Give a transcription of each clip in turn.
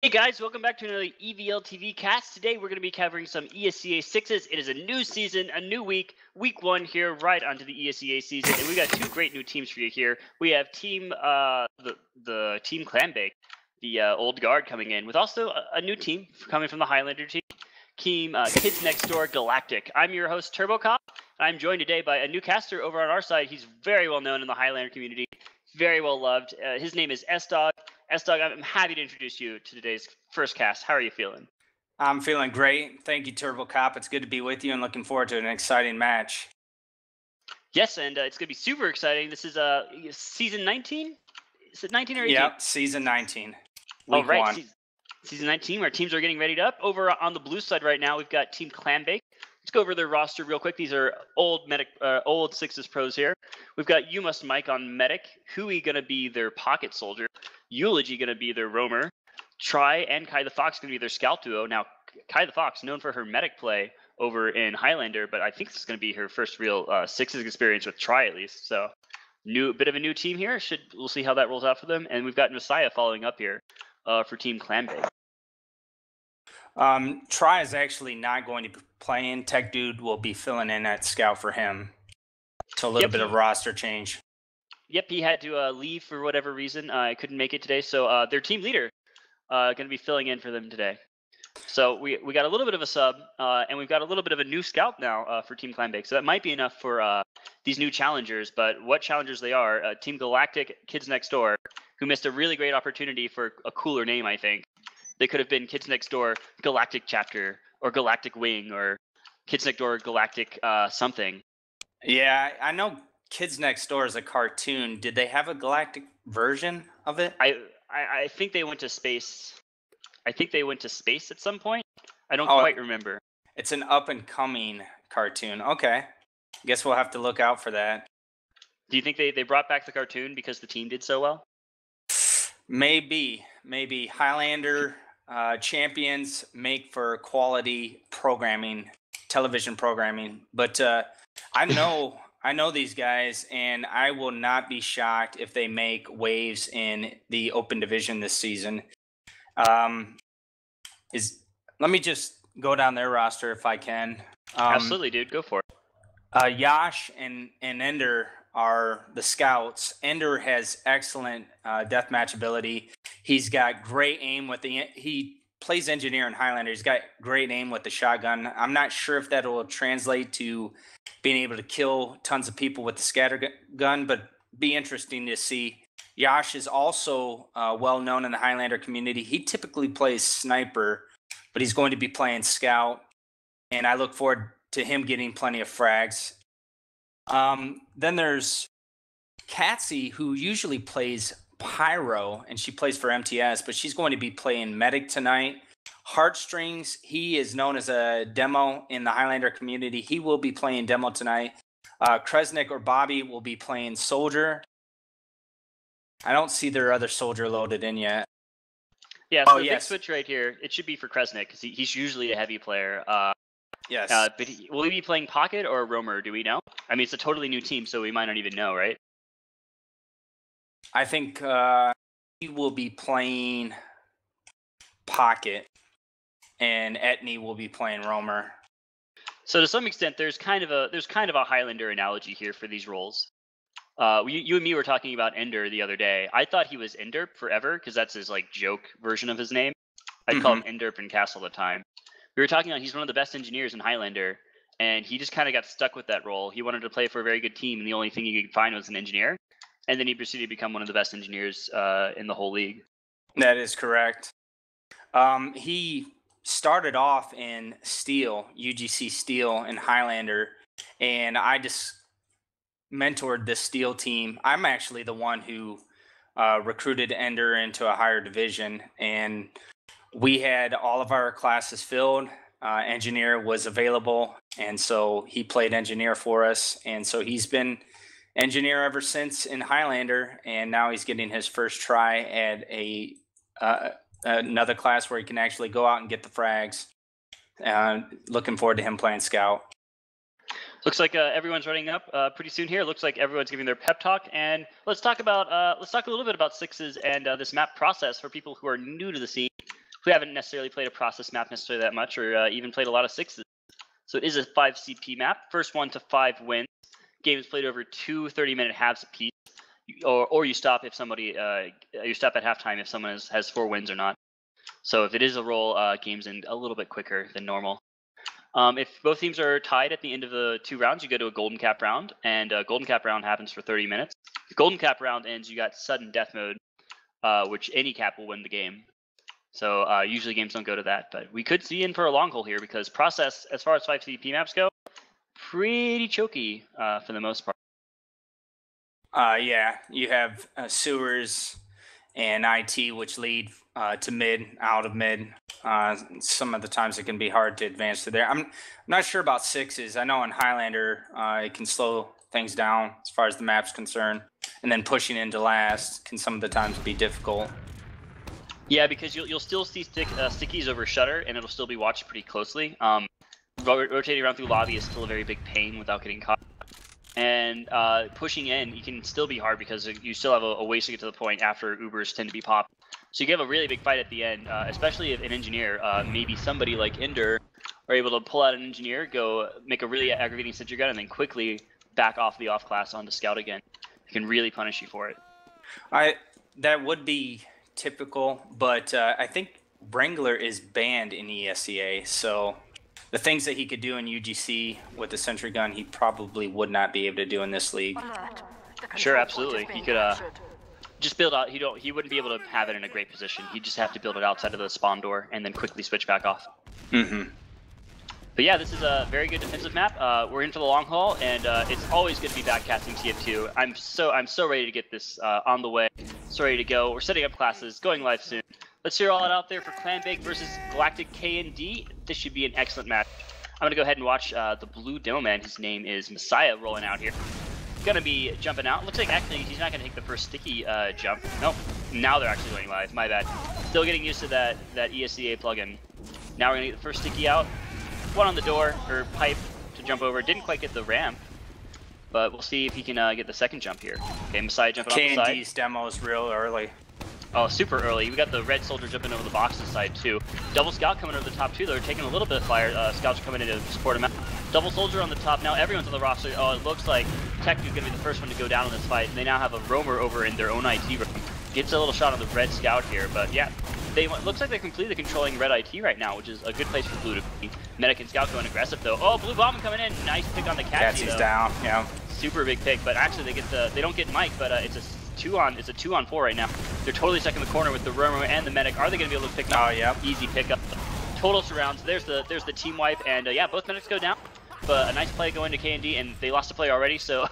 Hey guys, welcome back to another EVL TV cast. Today we're going to be covering some ESEA 6s. It is a new season, a new week 1 here, right onto the ESEA season, and we got two great new teams for you here. We have team the team Clam, the old guard coming in, with also a new team coming from the Highlander team Kids Next Door Galactic. I'm your host TurboCop. I'm joined today by a new caster over on our side. He's very well known in the Highlander community, very well loved. His name is S-Dog. S-Dog, I'm happy to introduce you to today's first cast. How are you feeling? I'm feeling great. Thank you, Turbo Cop. It's good to be with you and looking forward to an exciting match. Yes, and it's going to be super exciting. This is season 19? Is it 19 or 18? Yep, season 19. Week right. 1. Season 19, where teams are getting readied up. Over on the blue side right now, we've got Team Clam. Let's go over their roster real quick. These are old Sixes pros here. We've got You Must Mike on Medic, Hui going to be their Pocket Soldier, Eulogy going to be their Roamer, Try and Kai the Fox going to be their Scout duo. Now, Kai the Fox, known for her Medic play over in Highlander, but I think this is going to be her first real Sixes experience with Try at least. So, bit of a new team here. We'll see how that rolls out for them. And we've got Messiah following up here for Team Clam. Try is actually not going to be playing. Tech Dude will be filling in at Scout for him. So a little bit of roster change. Yep, he had to leave for whatever reason. I couldn't make it today. So their team leader going to be filling in for them today. So we got a little bit of a sub, and we've got a little bit of a new Scout now for Team Clam. So that might be enough for these new challengers. But what challengers they are, Team Galactic, Kids Next Door, who missed a really great opportunity for a cooler name, I think. They could have been Kids Next Door Galactic Chapter or Galactic Wing or Kids Next Door Galactic something. Yeah, I know Kids Next Door is a cartoon. Did they have a galactic version of it? I think they went to space. I think they went to space at some point. I don't quite remember. It's an up-and-coming cartoon. Okay. Guess we'll have to look out for that. Do you think they brought back the cartoon because the team did so well? Maybe. Highlander champions make for quality programming, television programming. But I know these guys, and I will not be shocked if they make waves in the Open Division this season. Let me just go down their roster if I can. Absolutely, dude. Go for it. Yash and Ender are the Scouts. Ender has excellent deathmatch ability. He's got great aim with he plays engineer in Highlander. He's got great aim with the shotgun. I'm not sure if that will translate to being able to kill tons of people with the scatter gun, but be interesting to see. Yash is also well known in the Highlander community. He typically plays sniper, but he's going to be playing scout, and I look forward to him getting plenty of frags. Then there's Katsy, who usually plays Pyro, and she plays for MTS, but she's going to be playing Medic tonight. Heartstrings, he is known as a demo in the Highlander community. He will be playing demo tonight. Kresnik or Bobby will be playing Soldier. I don't see their other Soldier loaded in yet. Yeah, so the big switch right here, it should be for Kresnik, because he's usually a heavy player. Yes. But will he be playing Pocket or Roamer? Do we know? I mean, it's a totally new team, so we might not even know, right? I think he will be playing Pocket, and Etney will be playing Roamer. So to some extent, there's kind of a Highlander analogy here for these roles. You and me were talking about Ender the other day. I thought he was Enderp forever because that's his joke version of his name. I'd call him Enderp in Castle all the time. We were talking about he's one of the best engineers in Highlander, and he just kind of got stuck with that role. He wanted to play for a very good team, and the only thing he could find was an engineer. And then he proceeded to become one of the best engineers in the whole league. That is correct. He started off in Steel, UGC Steel in Highlander, and I just mentored this Steel team. I'm actually the one who recruited Ender into a higher division, and we had all of our classes filled. Engineer was available, and so he played engineer for us, and so he's been engineer ever since in Highlander, and now he's getting his first try at another class where he can actually go out and get the frags. Looking forward to him playing scout. Looks like everyone's running up pretty soon here. Looks like everyone's giving their pep talk, and let's talk a little bit about Sixes and this map process for people who are new to the scene. who haven't necessarily played a process map necessarily that much, or even played a lot of sixes. So it is a 5 CP map. First 1 to 5 wins. Game is played over 2 30-minute halves apiece, or you stop if somebody you stop at halftime if someone has 4 wins or not. So if it is a roll, games end a little bit quicker than normal. If both teams are tied at the end of the 2 rounds, you go to a golden cap round, and golden cap round happens for 30 minutes. The golden cap round ends, you got sudden death mode, which any cap will win the game. So usually games don't go to that, but we could see in for a long haul here because process, as far as 5 CP maps go, pretty choky for the most part. Yeah, you have sewers and IT, which lead to mid, out of mid. Some of the times it can be hard to advance to there. I'm not sure about sixes. I know in Highlander it can slow things down as far as the map's concerned, and then pushing into last can some of the times be difficult. Yeah, because you'll still see stickies over shutter, and it'll still be watched pretty closely. Rotating around through lobby is still a very big pain without getting caught. And pushing in, you can still be hard because you still have a ways to get to the point after Ubers tend to be popped. So you can have a really big fight at the end, especially if an engineer, maybe somebody like Ender, are able to pull out an engineer, go make a really aggravating sentry gun, and then quickly back off the off class onto scout again. It can really punish you for it. That would be typical, but I think Wrangler is banned in ESEA, so the things that he could do in UGC with the sentry gun, he probably would not be able to do in this league. Sure, absolutely. He could just build out. He wouldn't be able to have it in a great position. He'd just have to build it outside of the spawn door and then quickly switch back off. Mm-hmm. But yeah, this is a very good defensive map. We're in for the long haul, and it's always good to be backcasting TF2. I'm so ready to get this on the way. So ready to go. We're setting up classes, going live soon. Let's hear all it out there for Clam versus Galactic KND. This should be an excellent match. I'm gonna go ahead and watch the blue demo man. His name is Messiah rolling out here. Gonna be jumping out. Looks like actually he's not gonna take the first sticky jump. Nope. Now they're actually going live. My bad. Still getting used to that ESEA plugin. Now we're gonna get the first sticky out. One on the door or pipe to jump over. Didn't quite get the ramp, but we'll see if he can get the second jump here. Okay, Messiah jumping off the side. KND's demo is real early. Oh, super early. We got the red soldier jumping over the boxes side too. Double scout coming over the top too. They're taking a little bit of fire. Scouts are coming in to support him out. Double soldier on the top. Now everyone's on the roster. Oh, it looks like Tech is going to be the first one to go down in this fight. And they now have a roamer over in their own IT room. Gets a little shot on the red scout here, but yeah. Looks like they're completely controlling red IT right now, which is a good place for blue to be. Medic and scout going aggressive though. Oh, blue bomb coming in. Nice pick on the Catsy though. Down. Yeah. Super big pick, but actually they don't get Mike, but it's a 2-on-4 right now. They're totally stuck in the corner with the roamer and the medic. Are they going to be able to pick up? Oh, yeah. Easy pickup. Total surrounds. There's the team wipe, and yeah, both medics go down. But a nice play going to KND, and they lost a player already, so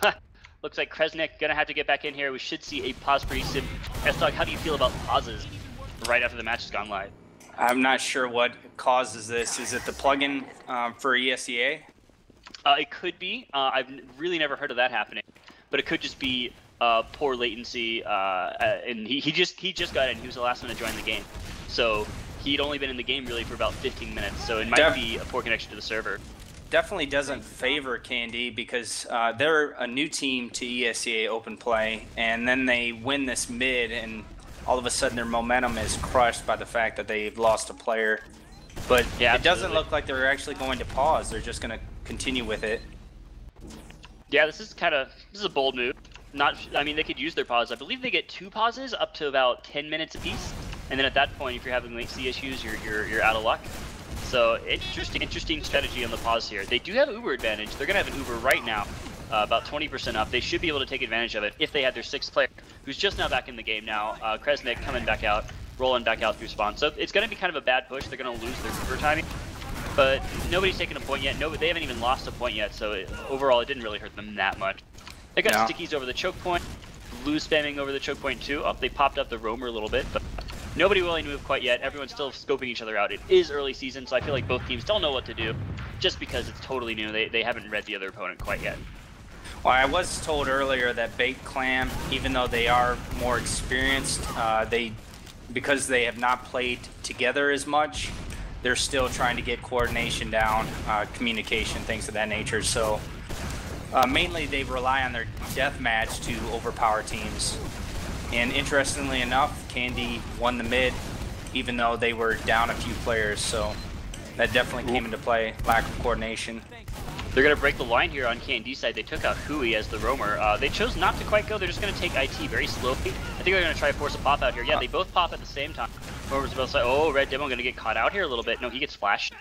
looks like Kresnik gonna have to get back in here. We should see a pause pretty soon. S-Dog, how do you feel about pauses right after the match has gone live? I'm not sure what causes this. Is it the plugin for ESEA? It could be. I've really never heard of that happening, but it could just be poor latency. And he just got in. He was the last one to join the game, so he'd only been in the game really for about 15 minutes. So it might be a poor connection to the server. Definitely doesn't favor KND because they're a new team to ESEA Open Play, and then they win this mid, and all of a sudden their momentum is crushed by the fact that they've lost a player. But yeah, it doesn't look like they're actually going to pause. They're just going to continue with it. Yeah, this is a bold move. I mean, they could use their pause. I believe they get 2 pauses up to about 10 minutes apiece, and then at that point, if you're having latency issues, you're out of luck. So interesting strategy on the pause here. They do have Uber advantage. They're gonna have an Uber right now, about 20% up. They should be able to take advantage of it if they had their 6th player, who's just now back in the game now. Kresnik coming back out, rolling back out through spawn. So it's gonna be kind of a bad push. They're gonna lose their Uber timing, but nobody's taken a point yet. No, they haven't even lost a point yet. So overall, it didn't really hurt them that much. They got stickies over the choke point, blue spamming over the choke point too. Oh, they popped up the roamer a little bit, but nobody willing to move quite yet. Everyone's still scoping each other out. It is early season, so I feel like both teams don't know what to do, just because it's totally new. They haven't read the other opponent quite yet. Well, I was told earlier that Clam, even though they are more experienced, because they have not played together as much, they're still trying to get coordination down, communication, things of that nature. So mainly they rely on their deathmatch to overpower teams. And interestingly enough, KND won the mid even though they were down a few players. So that definitely came into play, lack of coordination. They're going to break the line here on K&D side. They took out Hui as the roamer. They chose not to quite go. They're just going to take IT very slowly. I think they're going to try to force a pop out here. Yeah, they both pop at the same time. Roamer's both side. Oh, Red Demo going to get caught out here a little bit. No, he gets flashed.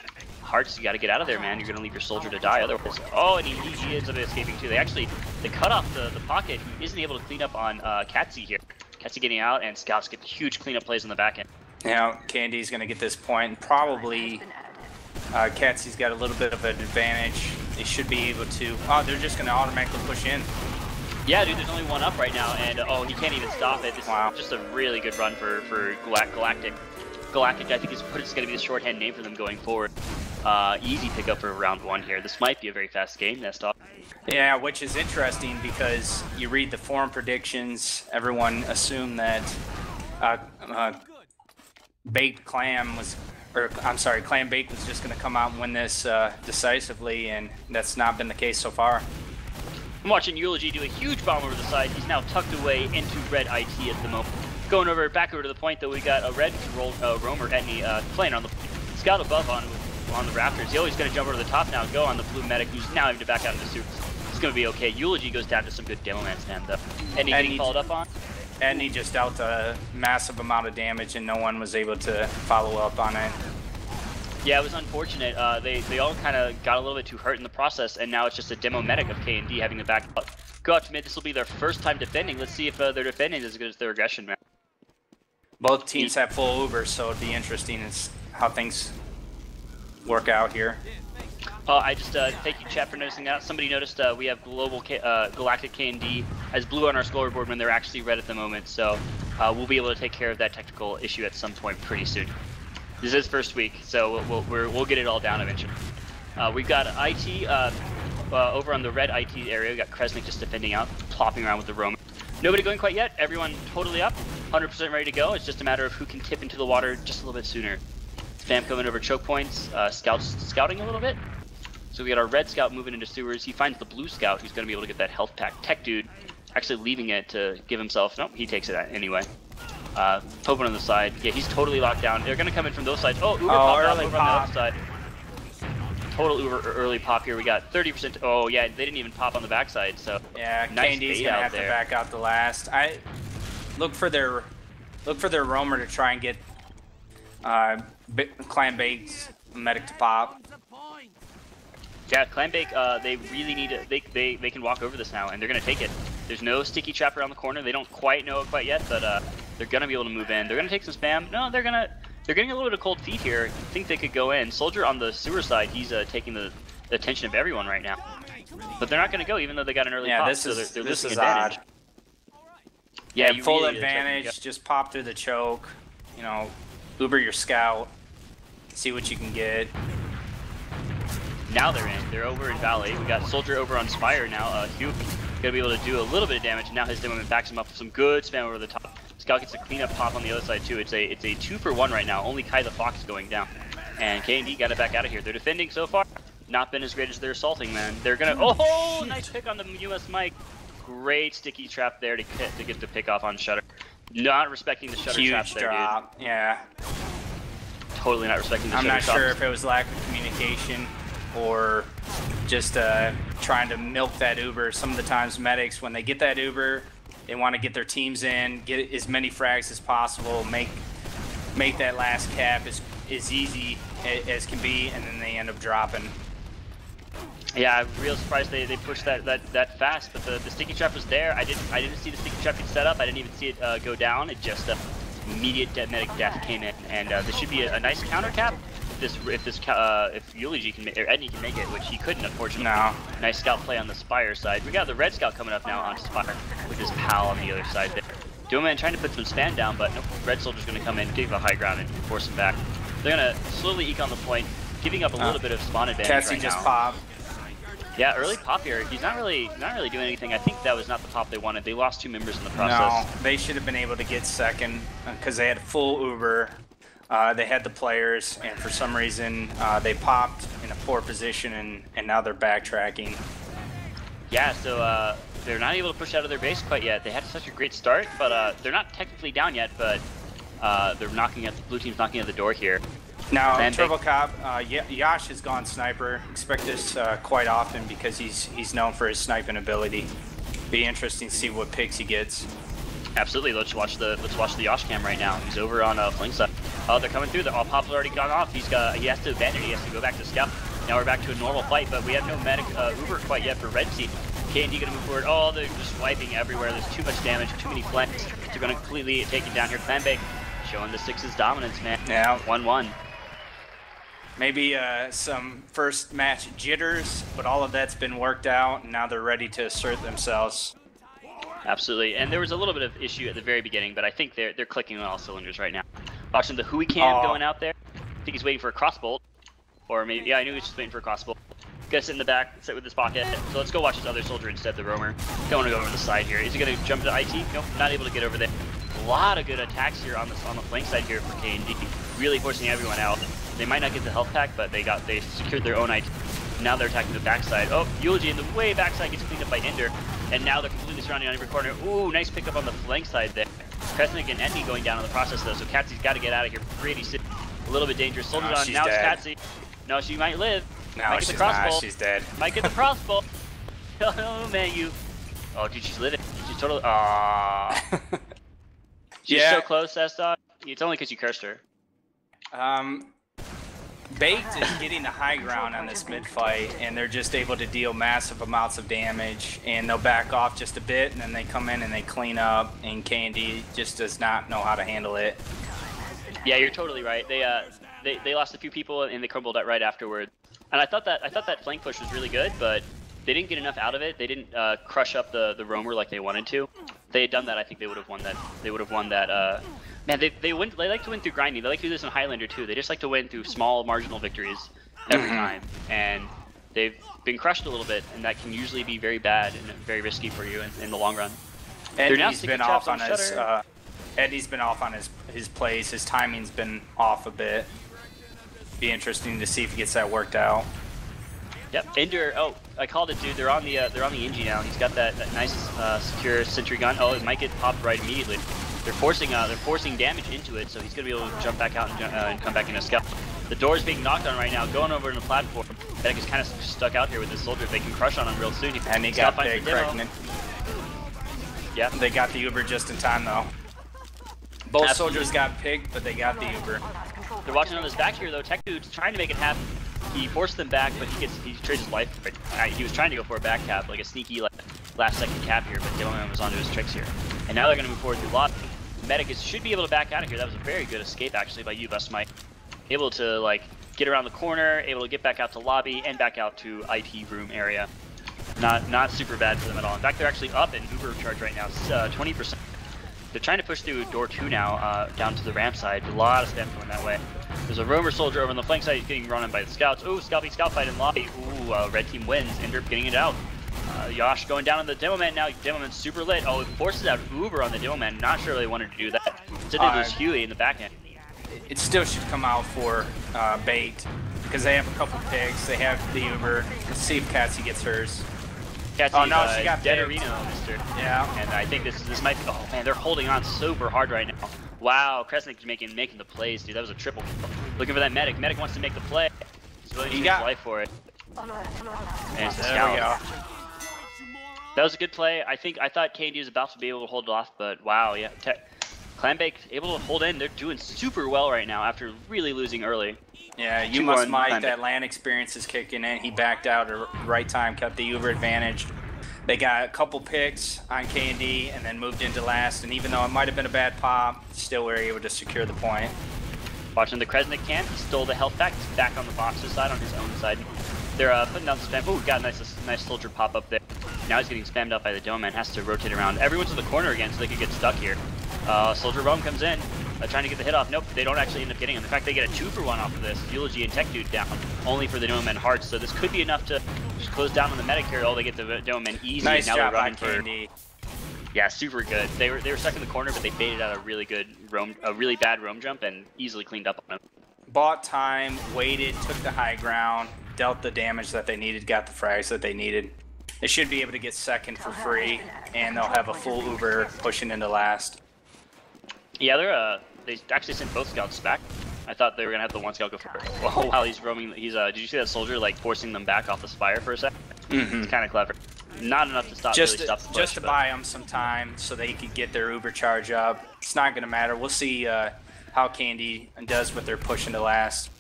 Hearts, you got to get out of there, man. You're going to leave your soldier to die otherwise. Oh, and he ends up escaping too. They cut off the pocket. He isn't able to clean up on Katsy here. Katsy getting out, and Scouts get huge cleanup plays on the back end. Now, Candy's going to get this point, and probably Katsy's got a little bit of an advantage. They should be able to. Oh, they're just going to automatically push in. Yeah, dude, there's only one up right now, and oh, he can't even stop it. This is just a really good run for Galactic. Galactic, I think, is going to be the shorthand name for them going forward. Easy pickup for round 1 here. This might be a very fast game, Nestoff. Yeah, which is interesting because you read the forum predictions, everyone assumed that Baked Clam was, or I'm sorry, Clam Baked was just going to come out and win this decisively, and that's not been the case so far. I'm watching Eulogy do a huge bomb over the side. He's now tucked away into red IT at the moment. Going back over to the point, though, we got a red roamer Etney playing on the scout above on the Raptors. He's always going to jump over the top now and go on the blue medic, who's now having to back out into suits. It's going to be okay. Eulogy goes down to some good demo man stand, though. Etney getting followed up on? Etney just dealt a massive amount of damage, and no one was able to follow up on it. Yeah, it was unfortunate. They all kind of got a little bit too hurt in the process, and now it's just a demo medic of K&D having to back up. Go out to mid. This will be their first time defending. Let's see if their defending is as good as their aggression, man. Both teams have full Uber, so it'd be interesting as how things work out here. I just thank you, chat, for noticing that. Somebody noticed we have Galactic K&D as blue on our scoreboard when they're actually red at the moment, so we'll be able to take care of that technical issue at some point pretty soon. This is first week, so we'll get it all down eventually. We've got IT over on the red IT area. We got Kresnik just defending out, plopping around with the roam. Nobody going quite yet. Everyone totally up, 100% ready to go. It's just a matter of who can tip into the water just a little bit sooner. Spam coming over choke points. Scouts scouting a little bit. So we got our red scout moving into sewers. He finds the blue scout, who's going to be able to get that health pack. Tech dude actually leaving it to give himself. Nope, he takes it anyway. Tobin on the side. Yeah, he's totally locked down. They're going to come in from those sides. Oh, Uber popped out over on the other side. Total Uber early pop here. We got 30%. Oh yeah, they didn't even pop on the backside. So yeah, nice K&D's gonna have to back out the last. I look for their roamer to try and get Clam Baked medic to pop. Yeah, Clam Bake, they really need to, they can walk over this now, and they're going to take it. There's no sticky trap around the corner. They don't quite know it quite yet, but they're going to be able to move in. They're going to take some spam. No, they're getting a little bit of cold feet here. I think they could go in. Soldier on the sewer side, he's taking the attention of everyone right now. But they're not going to go, even though they got an early pop. This so they're this is advantage. odd. Yeah, you full really advantage. Just pop through the choke. You know, Uber your scout. See what you can get. Now they're in. They're over in Valley. We got Soldier over on Spire now. Hugh gonna be able to do a little bit of damage. And now his demo backs him up with some good spam over the top. Scout gets a cleanup pop on the other side too. It's a 2-for-1 right now. Only Kai the Fox going down. And K&D got it back out of here. They're defending so far. Not been as great as their assaulting, man. They're gonna. Oh, nice pick on the US mic. Great sticky trap there to get the pick off on Shutter. Not respecting the Shutter trap there, drop. Dude. Yeah. Totally not respecting the Shutter trap. I'm not sure traps. if it was lack of communication or just trying to milk that Uber. Some of the times medics, when they get that Uber, they want to get their teams in, get as many frags as possible, make that last cap as easy as can be, and then they end up dropping. Yeah, I'm real surprised they pushed that fast, but the sticky trap was there. I didn't see the sticky trap get set up. I didn't even see it go down. It just immediate medic death came in, and this should be a nice counter cap. If Eulogy can make, or Edney can make it, which he couldn't, unfortunately. No. Nice scout play on the Spire side. We got the red scout coming up now on Spire with his pal on the other side there. Doman trying to put some spam down, but nope, red soldier's going to come in, take the high ground, and force him back. They're going to slowly eke on the point, giving up a little bit of spawn advantage right just now. Pop. Yeah, early pop here. He's not really doing anything. I think that was not the pop they wanted. They lost 2 members in the process. No, they should have been able to get second because they had full Uber. They had the players, and for some reason they popped in a poor position, and now they're backtracking. Yeah, so they're not able to push out of their base quite yet. They had such a great start, but they're not technically down yet, but They're knocking at the blue team's knocking at the door here. Now, Clam Turbo Cop, Yash has gone sniper. Expect this quite often because he's known for his sniping ability. Be interesting to see what picks he gets. Absolutely. Let's watch the Yash cam right now. He's over on flank side. Oh, they're coming through. The pop's already gone off. He has to abandon. He has to go back to scout. Now we're back to a normal fight, but we have no medic Uber quite yet for red team. KND gonna move forward. Oh, they're just wiping everywhere. There's too much damage, too many flanks. They're gonna completely take it down here. Clam showing the 6's dominance, man. Yeah. 1-1. Maybe some first match jitters, but all of that's been worked out, and now they're ready to assert themselves. Absolutely, and there was a little bit of issue at the very beginning, but I think they're clicking on all cylinders right now. Watching the Hui cam going out there. I think he's waiting for a crossbolt, or maybe I knew he was just waiting for a crossbolt. Gonna sit in the back, sit with his pocket. So let's go watch this other soldier instead, the roamer. Don't want to go over the side here. Is he gonna jump to IT? Nope, not able to get over there. A lot of good attacks here on the flank side here for KND, really forcing everyone out. They might not get the health pack, but they secured their own IT. Now they're attacking the backside. Oh, Eulogy in the way backside gets cleaned up by Ender, and now they're completely surrounding on every corner. Ooh, nice pickup on the flank side there. Kresnik and Endy going down in the process though, so Katsy's got to get out of here pretty soon. A little bit dangerous. Soldiers on. Now dead. it's Katsy. No, she might live. No, might get she's the crossbow. not. She's dead. Might get the crossbow. Oh man, you. Oh, dude, she's living. She's totally. Aww. She's so close, S-Dog. It's only because you cursed her. Baked is getting the high ground on this mid fight, and they're just able to deal massive amounts of damage, and they'll back off just a bit, and then they come in and they clean up, and KND just does not know how to handle it. Yeah, you're totally right. They lost a few people and they crumbled out right afterward. And I thought that flank push was really good, but they didn't get enough out of it. They didn't crush up the roamer like they wanted to. If they had done that, I think they would have won that. They would have won that. Man, they like to win through grinding. They like to do this in Highlander too. They just like to win through small marginal victories every time, and they've been crushed a little bit, and that can usually be very bad and very risky for you in the long run. Eddie's been off on his. Eddie's been off on his plays. His timing's been off a bit. Be interesting to see if he gets that worked out. Yep, Ender. Oh, I called it, dude. They're on the Inji now. He's got that nice secure sentry gun. Oh, it might get popped right immediately. They're forcing damage into it, so he's gonna be able to jump back out and come back in a scout. The door's being knocked on right now, going over to the platform. Medic is kind of stuck out here with this soldier. If they can crush on him real soon, and he got big pregnant. Yeah, they got the Uber just in time though. Both soldiers got picked, but they got the Uber. They're watching on his back here though. Tech Dude's trying to make it happen. He forced them back, but he trades his life for it. He was trying to go for a back cap, like a sneaky last second cap here, but Dylan was onto his tricks here. And now they're going to move forward through lobby. Medic should be able to back out of here. That was a very good escape actually by you, Best Mike. Able to get around the corner, able to get back out to lobby and back out to IT room area. Not super bad for them at all. In fact, they're actually up in Uber charge right now, 20%. They're trying to push through door 2 now, down to the ramp side. A lot of spam going that way. There's a roamer soldier over on the flank side. He's getting run on by the scouts. Ooh, scout fight in lobby. Ooh, red team wins. Ender up getting it out. Yash going down on the demo man now. Demo man's super lit. Oh, it forces out Uber on the demo man. Not sure they wanted to do that. Instead they lose Huey in the back end. It still should come out for bait because they have a couple picks. They have the Uber. Let's see if Katsy gets hers. Katsy's, oh no, she got dead picked. Arena, mister. Yeah. And I think this might be. Oh man, they're holding on super hard right now. Wow, Kresnik making the plays, dude. That was a triple. Looking for that medic. Medic wants to make the play. He's really using his life for it. And it's the there we go. That was a good play. I thought KD was about to be able to hold it off, but wow, yeah. Clambake able to hold in. They're doing super well right now after really losing early. Yeah, you must Mike. That land experience is kicking in. He backed out at the right time, kept the Uber advantage. They got a couple picks on K&D and then moved into last. And even though it might have been a bad pop, still were able to secure the point. Watching the Kresnik camp, he stole the health back. He's back on the boxer side, on his own side. They're putting down the spam. Oh, got a nice soldier pop up there. Now he's getting spammed up by the dome man. Has to rotate around. Everyone's in the corner again, so they could get stuck here. Soldier Rome comes in, trying to get the hit off. Nope, they don't actually end up getting him. In fact, they get a 2-for-1 off of this. Eulogy and Tech Dude down, only for the dome man hearts. So this could be enough to just close down on the medic here. Oh, they get the dome man easy. Nice now job they're running on KD. Yeah, super good. They were stuck in the corner, but they baited out a really bad roam jump and easily cleaned up on him. Bought time, waited, took the high ground, dealt the damage that they needed, got the frags that they needed. They should be able to get second for free, and they'll have a full Uber pushing into last. Yeah, they actually sent both scouts back. I thought they were gonna have the one scout go first. Oh, while he's roaming, he's did you see that soldier like forcing them back off the spire for a second? It's kind of clever. Not enough to stop. Just really stop the push, just to buy them some time so they could get their Uber charge up. It's not gonna matter. We'll see how Candy does with their push into last.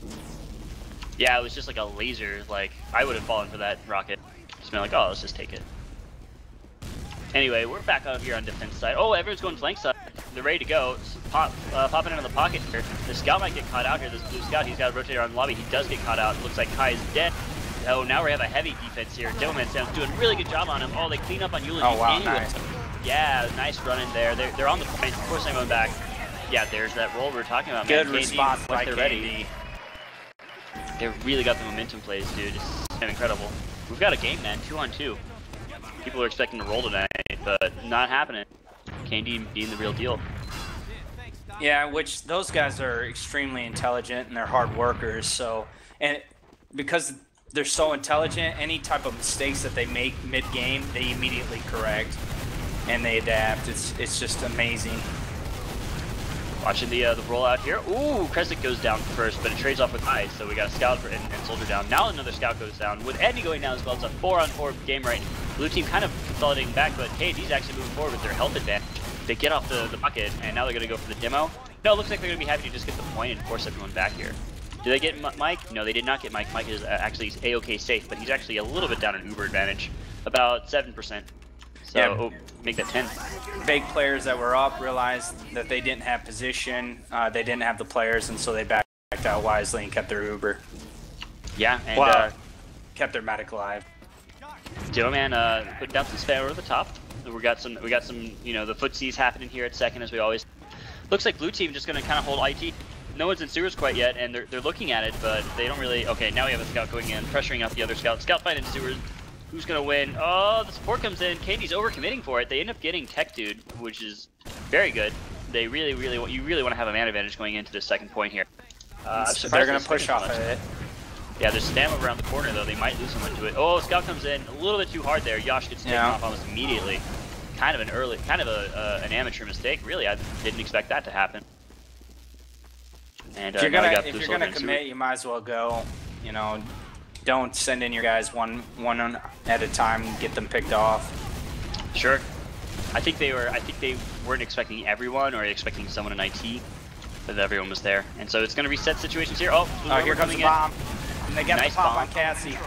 Yeah, it was just like a laser. Like I would have fallen for that rocket. Just been like, oh, let's just take it. Anyway, we're back out here on defense side. Oh, everyone's going flank side. They're ready to go. Popping into the pocket here. The scout might get caught out here. This blue scout, he's got a rotator on the lobby. He does get caught out. Looks like Kai is dead. Oh, now we have a heavy defense here. Devilman Sam's doing a really good job on him. Oh, they clean up on Eulogy. Oh, wow, nice. Yeah, nice run in there. They're on the point. Of course, I'm going back. Yeah, there's that roll we were talking about. Good man. response by they're Candy. ready. They really got the momentum plays, dude. It's incredible. We've got a game, man. 2-on-2. People are expecting to roll tonight, but not happening. Candy being the real deal. Yeah, which those guys are extremely intelligent and they're hard workers. So, and because they're so intelligent, any type of mistakes that they make mid-game, they immediately correct and they adapt. It's just amazing. Watching the rollout here. Ooh, Kresnik goes down first, but it trades off with Ice. So we got a scout and soldier down. Now another scout goes down. With Eddie going down as well, it's a 4-on-4 game right now. Blue team kind of consolidating back, but KD's actually moving forward with their health advantage. They get off the bucket, and now they're going to go for the demo. No, it looks like they're going to be happy to just get the point and force everyone back here. Do they get Mike? No, they did not get Mike. Mike is actually A-OK safe, but he's actually a little bit down in Uber advantage. About 7%. So, yeah. Oh, make that 10. Big players that were up realized that they didn't have position, they didn't have the players, and so they backed out wisely and kept their Uber. Yeah, and kept their medic alive. Devilman putting down some spam over the top. We got some, you know, the footsies happening here at second as we always. Looks like blue team just gonna kind of hold IT. No one's in sewers quite yet, and they're looking at it, but they don't really. Okay, now we have a scout going in, pressuring out the other scout. Scout fight in sewers. Who's gonna win? Oh, the support comes in. Candy's overcommitting for it. They end up getting Tech Dude, which is very good. They really want to have a man advantage going into this second point here. So they're gonna push off of it. Yeah, there's Stamina around the corner though. They might lose someone to it. Oh, scout comes in a little bit too hard there. Yosh gets taken off almost immediately. Kind of an amateur mistake. Really, I didn't expect that to happen. And if you're gonna commit, you might as well go. You know, don't send in your guys one at a time and get them picked off. Sure. I think they weren't expecting everyone or expecting someone in IT, but everyone was there. And so it's gonna reset situations here. Oh, here comes the bomb. And they got nice the pop bomb on Cassie. They're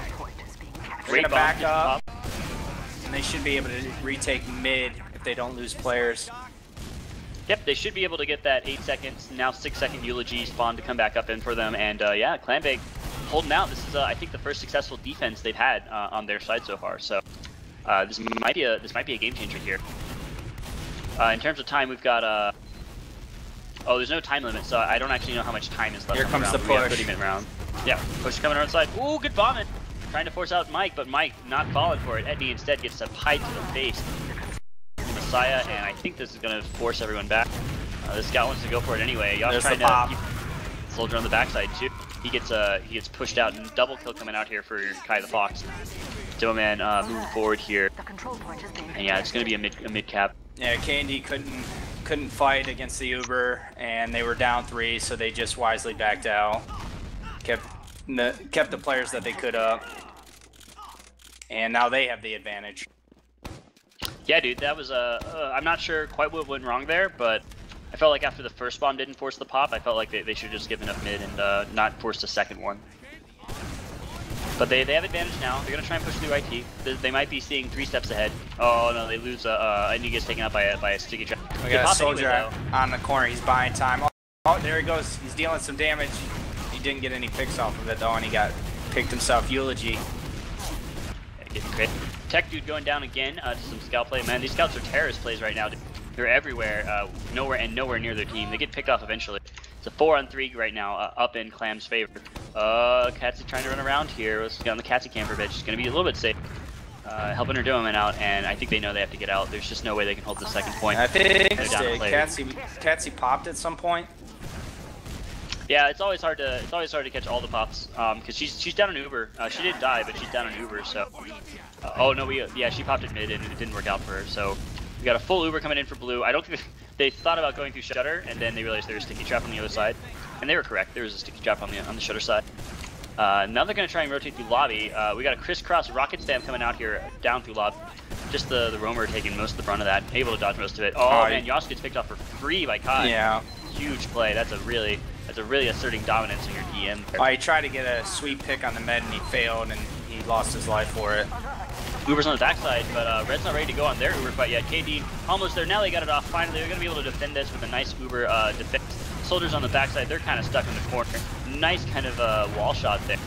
Great gonna back up. Pop. And they should be able to retake mid if they don't lose players. Yep, they should be able to get that 8 seconds, now 6-second eulogy spawn to come back up in for them. And yeah, Clam holding out. This is, I think, the first successful defense they've had on their side so far. So this might be a game changer here. In terms of time, we've got oh, there's no time limit, so I don't actually know how much time is left. Here on comes the round. the push. We have 30-minute round. Yeah, push coming around side. Ooh, good bombing. Trying to force out Mike, but Mike not falling for it. Eddie instead gets a pie to the face. Messiah, and I think this is going to force everyone back. This scout wants to go for it anyway. Yosh trying to keep soldier on the backside too. He gets pushed out, and double kill coming out here for Kai the Fox. Devilman moving forward here, and yeah, it's going to be a mid cap. Yeah, Candy couldn't fight against the Uber, and they were down 3, so they just wisely backed out. Kept the players that they could up, and now they have the advantage. Yeah, dude, that was I'm not sure quite what went wrong there, but I felt like after the first bomb didn't force the pop, I felt like they should have just given up mid and not forced a second one. But they have advantage now. They're gonna try and push through IT. They might be seeing 3 steps ahead. Oh no, they lose. And he gets taken out by a sticky trap. We got a soldier on the corner. He's buying time. Oh, there he goes. He's dealing some damage. He didn't get any picks off of it though, and he got picked himself eulogy. Getting crit. Tech Dude going down again to some scout play. Man, these scouts are terrorist plays right now. They're everywhere, nowhere near their team. They get picked off eventually. It's a 4-on-3 right now, up in Clam's favor. Katsy trying to run around here. Let's get on the Katsy camper bitch. She's gonna be a little bit safe. Helping her Devilman out, and I think they know they have to get out. There's just no way they can hold the second point. I think Katsy popped at some point. Yeah, it's always hard to catch all the pops, because she's down in Uber. She didn't die, but she's down in Uber. So, oh no, she popped at mid and it didn't work out for her. So we got a full Uber coming in for blue. I don't think they thought about going through shutter, and then they realized there was a sticky trap on the other side, and they were correct. There was a sticky trap on the shutter side. Now they're going to try and rotate through lobby. We got a crisscross rocket stamp coming out here down through lobby. Just the roamer taking most of the brunt of that, able to dodge most of it. Oh man, Yosh gets picked off for free by Kai. Yeah. Huge play. That's a really asserting dominance in your DM. He tried to get a sweet pick on the med and he failed, and he lost his life for it. Uber's on the backside, but Red's not ready to go on their Uber fight yet. KD almost there. Now they got it off. Finally, they're going to be able to defend this with a nice Uber defense. Soldiers on the backside, they're kind of stuck in the corner. Nice kind of wall shot there.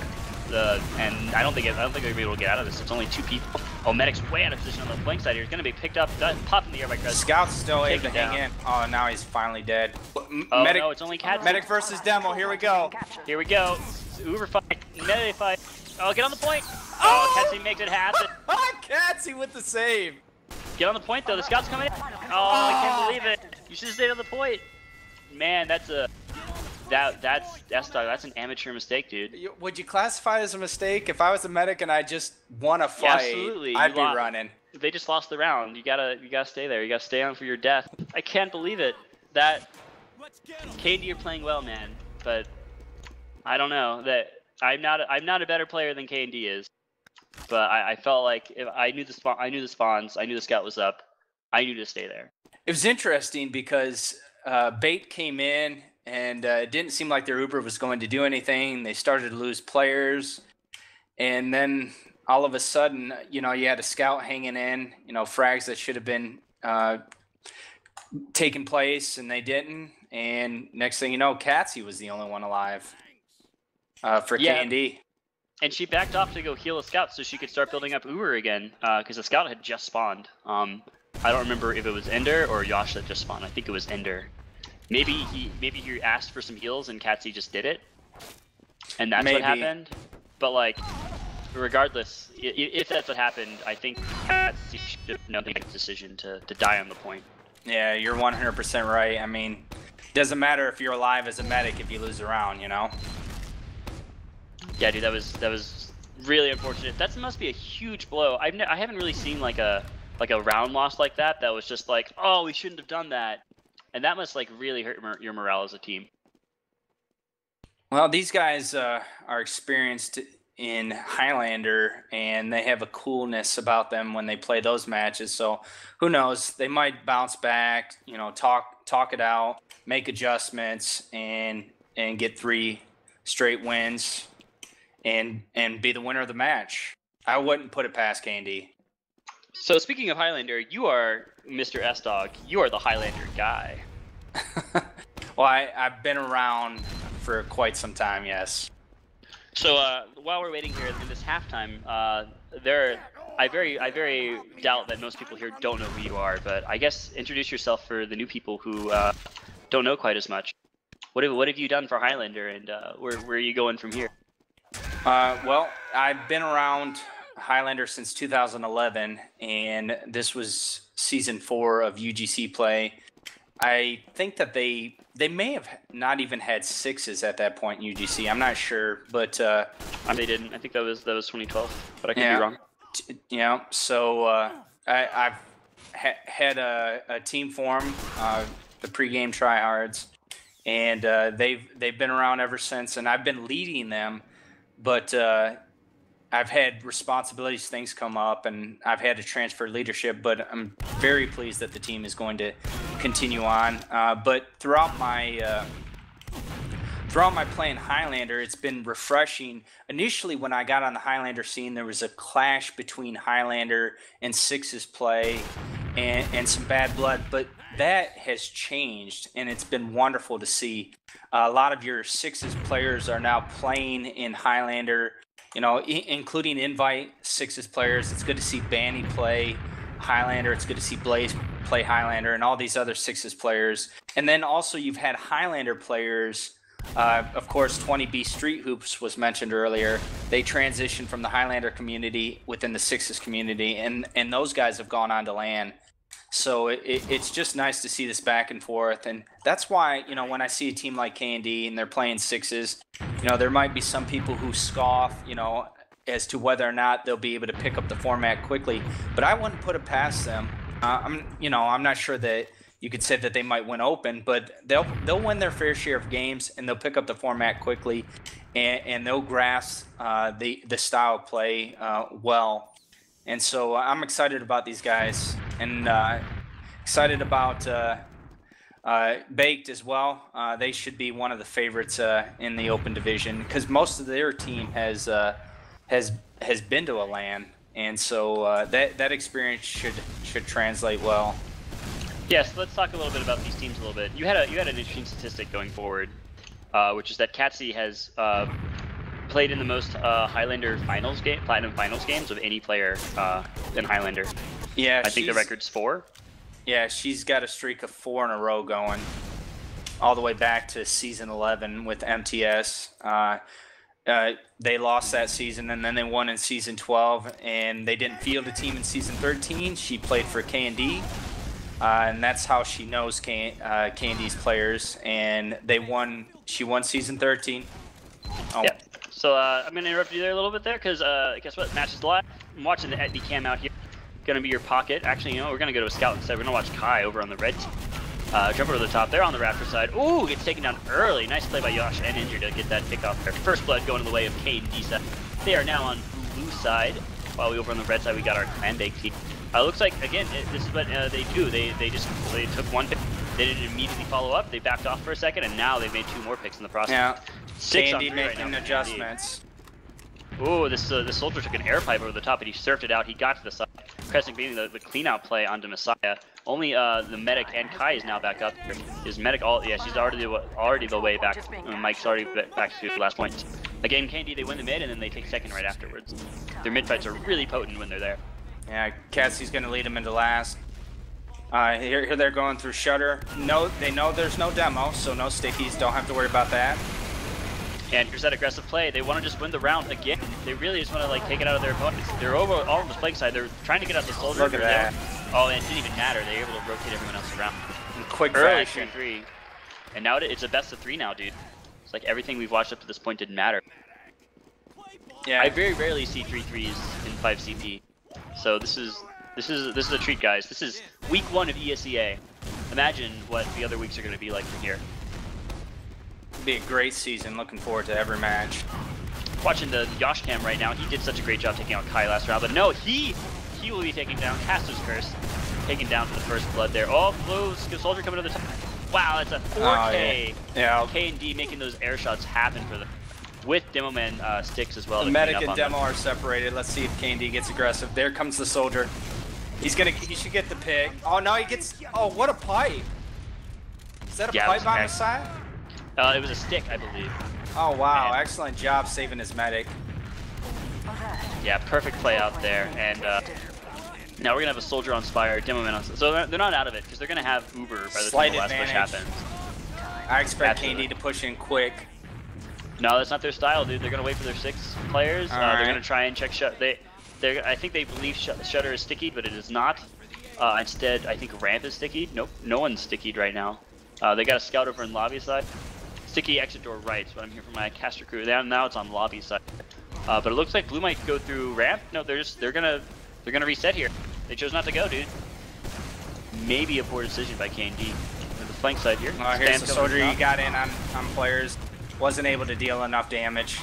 And I don't think they're going to be able to get out of this. It's only 2 people. Oh, Medic's way out of position on the flank side here. He's going to be picked up, popped in the air by Krez. Scout's still able to hang in. Oh, now he's finally dead. Oh, no, it's only Cat. Medic versus Demo. Here we go. Here we go. Uber fight. Medic fight. Oh, get on the point. Oh, Katsy makes it happen. Katsy with the save. Get on the point, though. The Scout's coming in. Oh, I can't believe it. You should have stayed on the point. Man, that's an amateur mistake, dude. Would you classify it as a mistake? If I was a medic and I just won a fight, absolutely. I'd be running. They just lost the round. You gotta stay there. You gotta stay on for your death. I can't believe it. That KD, you're playing well, man. But I don't know that I'm not a better player than KD is. But I felt like if I knew the spawns, I knew the scout was up. I knew to stay there. It was interesting because Bait came in. And it didn't seem like their Uber was going to do anything. They started to lose players. And then all of a sudden, you had a scout hanging in, frags that should have been taking place, and they didn't. And next thing you know, Katsy was the only one alive for K&D. And she backed off to go heal a scout so she could start building up Uber again because the scout had just spawned. I don't remember if it was Ender or Yosh that just spawned. I think it was Ender. Maybe he asked for some heals and Katsy just did it, and that's what happened. But like, regardless, if that's what happened, I think Katsy should have made the decision to die on the point. Yeah, you're 100% right. I mean, it doesn't matter if you're alive as a medic if you lose a round, Yeah, dude, that was really unfortunate. That must be a huge blow. I haven't really seen like a round loss like that. That was just like, oh, we shouldn't have done that. And that must like really hurt your morale as a team. Well, these guys are experienced in Highlander, and they have a coolness about them when they play those matches. So who knows? They might bounce back, talk it out, make adjustments, and get 3 straight wins, and be the winner of the match. I wouldn't put it past K&D. So speaking of Highlander, you are Mr. S-Dog. You are the Highlander guy. Well, I've been around for quite some time, yes. So while we're waiting here in this halftime, I very doubt that most people here don't know who you are. But I guess introduce yourself for the new people who don't know quite as much. What have you done for Highlander, and where are you going from here? Well, I've been around Highlander since 2011, and this was season 4 of UGC play. I think that they may have not even had 6s at that point in UGC. I'm not sure, but they didn't. I think that was 2012, but I could be wrong. So I've had a team form, the pregame tryhards, and they've been around ever since, and I've been leading them, but I've had responsibilities, things come up, and I've had to transfer leadership, but I'm very pleased that the team is going to continue on. But throughout my play in Highlander, it's been refreshing. Initially, when I got on the Highlander scene, there was a clash between Highlander and Sixes play and some bad blood, but that has changed, and it's been wonderful to see. A lot of your Sixes players are now playing in Highlander, including invite Sixes players. It's good to see Banny play Highlander. It's good to see Blaze play Highlander and all these other Sixes players. And then also you've had Highlander players. Of course, 20B Street Hoops was mentioned earlier. They transitioned from the Highlander community within the Sixes community, and those guys have gone on to LAN. So it's just nice to see this back and forth, and that's why, when I see a team like K&D and they're playing Sixes, there might be some people who scoff, as to whether or not they'll be able to pick up the format quickly, but I wouldn't put it past them. I'm not sure that you could say that they might win open, but they'll win their fair share of games, and they'll pick up the format quickly, and they'll grasp the style of play well. And so I'm excited about these guys, and excited about Baked as well. They should be one of the favorites in the open division because most of their team has been to a LAN, and so that experience should translate well. Yes, let's talk a little bit about these teams a little bit. You had an interesting statistic going forward, which is that Katsi has played in the most Highlander Platinum Finals games of any player in Highlander. Yeah, I think the record's 4. Yeah, she's got a streak of 4 in a row going, all the way back to season 11 with MTS. They lost that season, and then they won in season 12, and they didn't field a team in season 13. She played for K&D, and that's how she knows K&D's players, and she won season 13. Oh. Yeah. So I'm going to interrupt you there a little bit there, because guess what? Match is live. I'm watching the cam out here. Going to be your pocket. Actually, we're going to go to a scout instead. We're going to watch Kai over on the red team. Jump over the top there on the Raptor side. Ooh, gets taken down early. Nice play by Yosh and Injured to get that kickoff there. First blood going in the way of K&D side. They are now on blue side, while we over on the red side we got our Clam Bake team. Looks like, again, this is what they do. They took one pick. They didn't immediately follow up. They backed off for a second, and now they've made 2 more picks in the process. Yeah, 6 K&D on 3 making right now. adjustments. Ooh, this soldier took an air pipe over the top, but he surfed it out. He got to the side. Crescent beating the clean out play onto Messiah. Only the medic and Kai is now back up. His medic, she's already the way back. Mike's already back to the last point. Again, K&D, they win the mid, and then they take second right afterwards. Their mid fights are really potent when they're there. Yeah, Cassie's going to lead them into last. Here they're going through Shutter. No, they know there's no demo, so no stickies. Don't have to worry about that. And here's that aggressive play. They want to just win the round again. They really just want to take it out of their opponents. They're over all on the playing side. They're trying to get out the soldier. Look at that. Oh, and it didn't even matter. They were able to rotate everyone else around. In quick Early fashion. 3-3. And now it's a best of 3 now, dude. It's like everything we've watched up to this point didn't matter. Yeah. I very rarely see 3-3s in 5 CP. So this is a treat, guys. This is week 1 of ESEA. Imagine what the other weeks are going to be like from here. Be a great season. Looking forward to every match. Watching the Yosh cam right now, he did such a great job taking out Kai last round, but no, he will be taking down Caster's Curse, taking down for the first blood there. Oh, blue soldier coming to the top. Wow, that's a 4K. Yeah. K&D making those air shots happen for them with Demo Man sticks as well. The medic and demo are separated. Let's see if K&D gets aggressive. There comes the soldier. He should get the pick. Oh no, he gets. Oh, what a pipe! Is that a pipe on the side? It was a stick, I believe. Oh wow, excellent job saving his medic. Yeah, perfect play out there. And now we're gonna have a soldier on Spire, Demo Man on. So they're not out of it because they're gonna have Uber by the time the last push happens. I expect K&D to push in quick. No, that's not their style, dude. They're gonna wait for their 6 players. They're gonna try and check I think they believe Shutter is stickied, but it is not. Instead, I think Ramp is stickied. Nope, no one's stickied right now. They got a scout over in lobby side. Sticky exit door right, is what I'm hearing from my caster crew. Now it's on lobby side. But it looks like blue might go through ramp. No, they're gonna reset here. They chose not to go, dude. Maybe a poor decision by K&D. The flank side here. Here's the soldier he got in on players. Wasn't able to deal enough damage.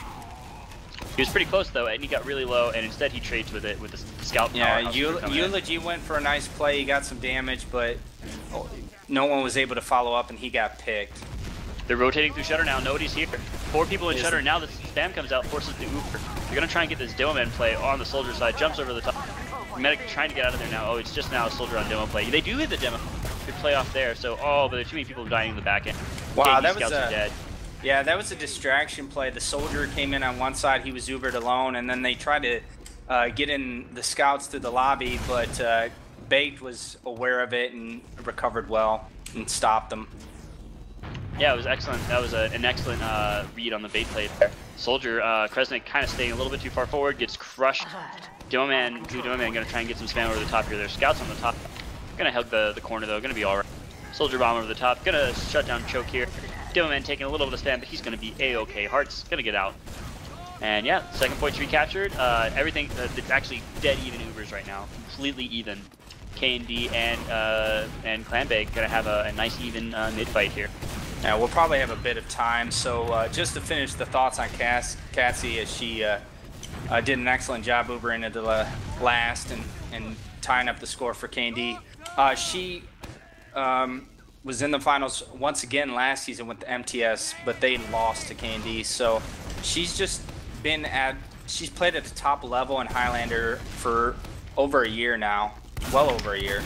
He was pretty close though, and he got really low, and instead he trades with it with the scout. Yeah, Eulogy went for a nice play. He got some damage, but no one was able to follow up, and he got picked. They're rotating through Shutter now. Nobody's here. 4 people in Shutter. Now the spam comes out, forces the Uber. They're gonna try and get this Demo Man play on the soldier side. Jumps over the top. Medic trying to get out of there now. Oh, it's just now a soldier on demo play. They do hit the demo. Good play off there. So, but there's too many people dying in the back end. Wow, that was dead. Yeah, that was a distraction play. The soldier came in on one side. He was Ubered alone, and then they tried to get in the scouts through the lobby, but Baked was aware of it and recovered well and stopped them. Yeah, it was excellent. That was an excellent read on the bait play there. Soldier, Kresnik kind of staying a little bit too far forward, gets crushed. Demo Man gonna try and get some spam over the top here. There's scouts on the top. Gonna hug the corner though, gonna be alright. Soldier bomb over the top, gonna shut down choke here. Demo Man taking a little bit of spam, but he's gonna be a-okay. Heart's gonna get out. And yeah, second point recaptured. Everything, it's actually dead even Ubers right now. Completely even. K&D and Clambake gonna have a nice even mid fight here. Yeah, we'll probably have a bit of time. So just to finish the thoughts on Cassie, as she did an excellent job Ubering into the last and tying up the score for K&D. She was in the finals once again last season with the MTS, but they lost to K&D. So she's just been she's played at the top level in Highlander for over a year now, well over a year.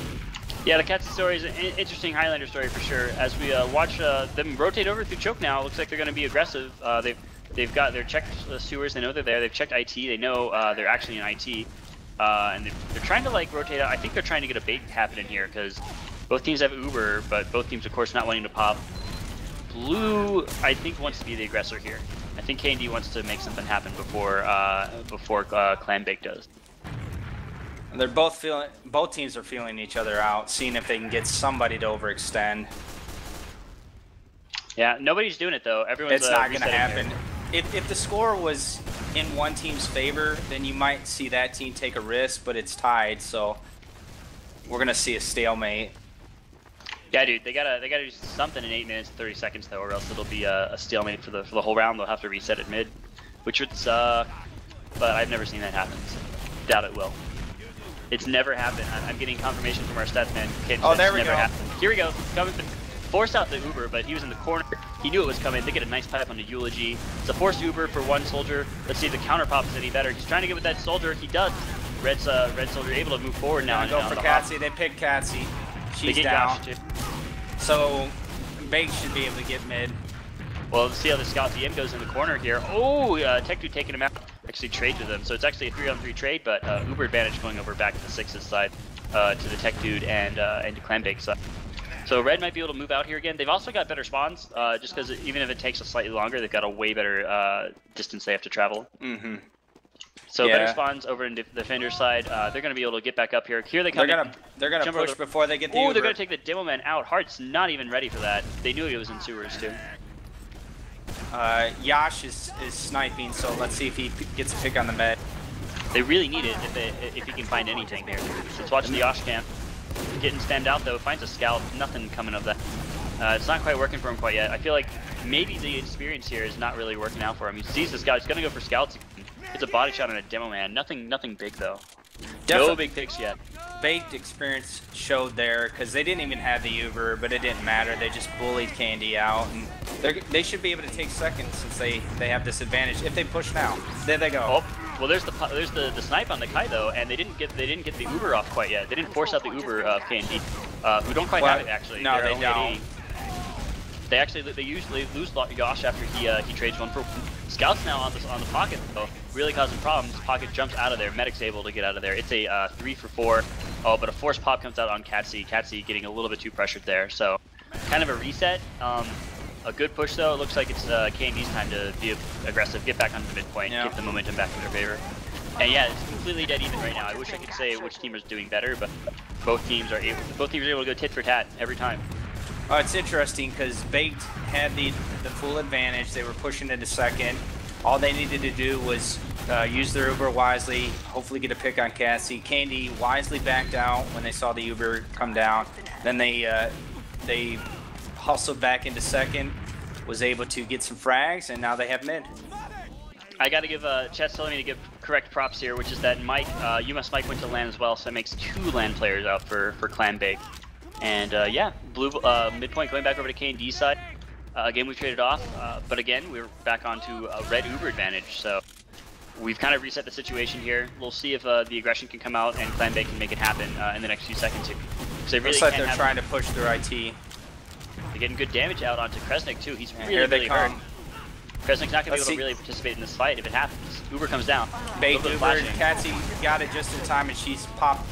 Yeah, the Cassie story is an interesting Highlander story for sure. As we watch them rotate over through choke now, it looks like they're going to be aggressive. They've got their checked sewers. They know they're there. They've checked IT. They know they're actually in IT, and they're trying to like rotate out. I think they're trying to get a bait happening here because both teams have Uber, but both teams, of course, not wanting to pop. Blue, I think, wants to be the aggressor here. I think K&D wants to make something happen before Clambake does. And they're both teams are feeling each other out, seeing if they can get somebody to overextend. Yeah, nobody's doing it though. Everyone's it's not going to happen. Here. If the score was in one team's favor, then you might see that team take a risk, but it's tied, so we're going to see a stalemate. Yeah, dude, they gotta do something in 8 minutes and 30 seconds though, or else it'll be a stalemate for the whole round. They'll have to reset at mid, which would suck. But I've never seen that happen. So doubt it will. It's never happened. I'm getting confirmation from our stats man. Oh, there we go. Happened. Here we go. Coming, forced out the Uber, but he was in the corner. He knew it was coming. They get a nice pipe on the Eulogy. It's a forced Uber for one soldier. Let's see if the counter pop is any better. He's trying to get with that soldier. He does. Red soldier able to move forward now. Go for Catsy. They pick Catsy. She's down. So Bake should be able to get mid. Well, let's see how the Scout DM goes in the corner here. Oh, Tech Dude taking him out. Actually trade with them. So it's actually a 3-on-3 trade, but Uber advantage going over back to the Sixes side, to the Tech Dude and to Clambake side. So Red might be able to move out here again. They've also got better spawns, just because even if it takes a slightly longer, they've got a way better distance they have to travel. Mm-hmm. So better spawns over in the defender side. They're going to be able to get back up here. Here they come. They're gonna push before they get the Uber. Uber. They're going to take the Demo Man out. Heart's not even ready for that. They knew he was in sewers too. Yash is sniping, so let's see if he gets a pick on the med. They really need it if he can find anything here. Let's watch the Yash camp. Getting spammed out though, finds a scout, nothing coming of that. It's not quite working for him quite yet. I feel like maybe the experience here is not really working out for him. He sees the scout, he's gonna go for scouts. It's a body shot on a Demo Man. Nothing big though. No big picks yet. Baked experience showed there because they didn't even have the Uber, but it didn't matter. They just bullied Candy out, and they should be able to take second since they have this advantage if they push now. There they go. Oh, well, there's the snipe on the Kai though, and they didn't get the Uber off quite yet. They didn't force out the Uber of Candy, who don't quite have it actually. No, they don't. They usually lose Yosh after he trades 1 for 1. Scouts now on the pocket though, really causing problems. Pocket jumps out of there. Medic's able to get out of there. It's a 3 for 4. Oh, but a force pop comes out on Catsy. Catsy getting a little bit too pressured there. So kind of a reset. A good push though. It looks like it's K&D's time to be aggressive, get back onto the midpoint, get the momentum back in their favor. And yeah, it's completely dead even right now. I wish I could say which team is doing better, but both teams are able to go tit for tat every time. Oh, it's interesting because Baked had the full advantage. They were pushing into second. All they needed to do was use their Uber wisely, hopefully get a pick on Cassie. Candy wisely backed out when they saw the Uber come down. Then they hustled back into second, was able to get some frags, and now they have mid. I got to give chat's telling me to give correct props here, which is that Mike, UMass Mike went to LAN as well, so that makes 2 LAN players out for Clambake. And yeah, blue midpoint going back over to K&D side. Again, we traded off, but again, we're back onto a red Uber advantage. So we've kind of reset the situation here. We'll see if the aggression can come out and Clambake can make it happen in the next few seconds here. They really looks like they're trying to push through IT. They're getting good damage out onto Kresnik too. He's really hurt. Kresnik's not going to be able to really participate in this fight if it happens. Uber comes down. Baked Uber, Catsy got it just in time and she's popped.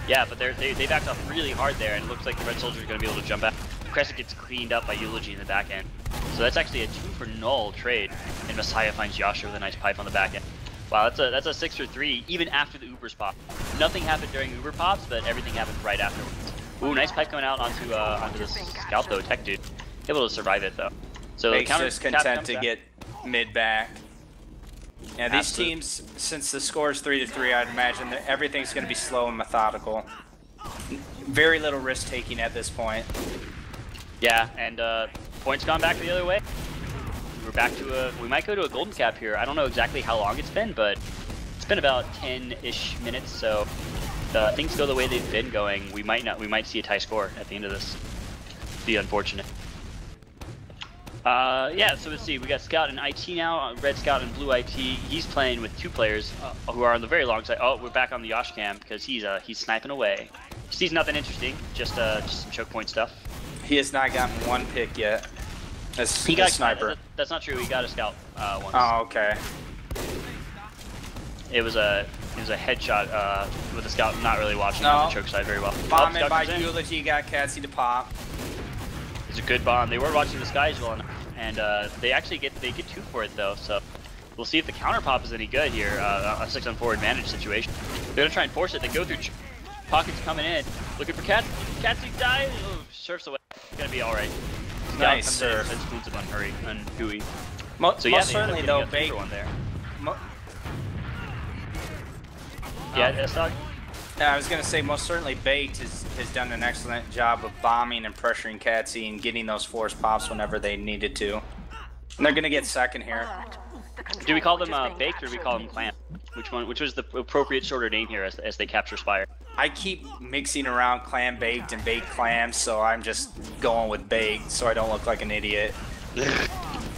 Yeah, but they backed off really hard there, and it looks like the Red Soldier is going to be able to jump out. Kresnik gets cleaned up by Eulogy in the back end. So that's actually a 2 for null trade, and Messiah finds Yasha with a nice pipe on the back end. Wow, that's a 6 for 3, even after the Uber's pop. Nothing happened during Uber pops, but everything happened right afterwards. Ooh, nice pipe coming out onto the Scout though, Tech Dude. Able to survive it though. So Bake's just content to get mid back. Yeah, these teams, since the score is 3-3, I'd imagine that everything's going to be slow and methodical. Very little risk taking at this point. Yeah, and points gone back the other way. We're back to we might go to a golden cap here. I don't know exactly how long it's been, but it's been about 10-ish minutes. So things go the way they've been going. We might see a tie score at the end of this. Be unfortunate. Yeah, so let's see. We got Scout and IT now. Red Scout and Blue IT. He's playing with two players who are on the very long side. Oh, we're back on the Yosh cam because he's sniping away. Sees nothing interesting, just some choke point stuff. He has not gotten one pick yet. He got a sniper. That's not true. He got a Scout once. Oh, okay. It was a headshot with a Scout not really watching on the choke side very well. Bombing by Eulogy, got Catsy to pop. It's a good bomb. They were watching the skies well enough, and they get 2 for it though. So we'll see if the counter pop is any good here. A 6-on-4 advantage situation. They're gonna try and force it. They go through pockets coming in, looking for Catsy. Catsy dies. Oh, surfs away. It's gonna be all right. Nice surf. Exclusive on Hurry and Huey. So yeah, most certainly though, Bake. One there. Yeah, that's not. I was going to say, most certainly Baked has done an excellent job of bombing and pressuring Catsy and getting those force pops whenever they needed to. And they're going to get second here. Do we call them Baked or do we call them Clam? Which was the appropriate shorter name here as they capture Spire? I keep mixing around Clam Baked and Baked Clam, so I'm just going with Baked so I don't look like an idiot.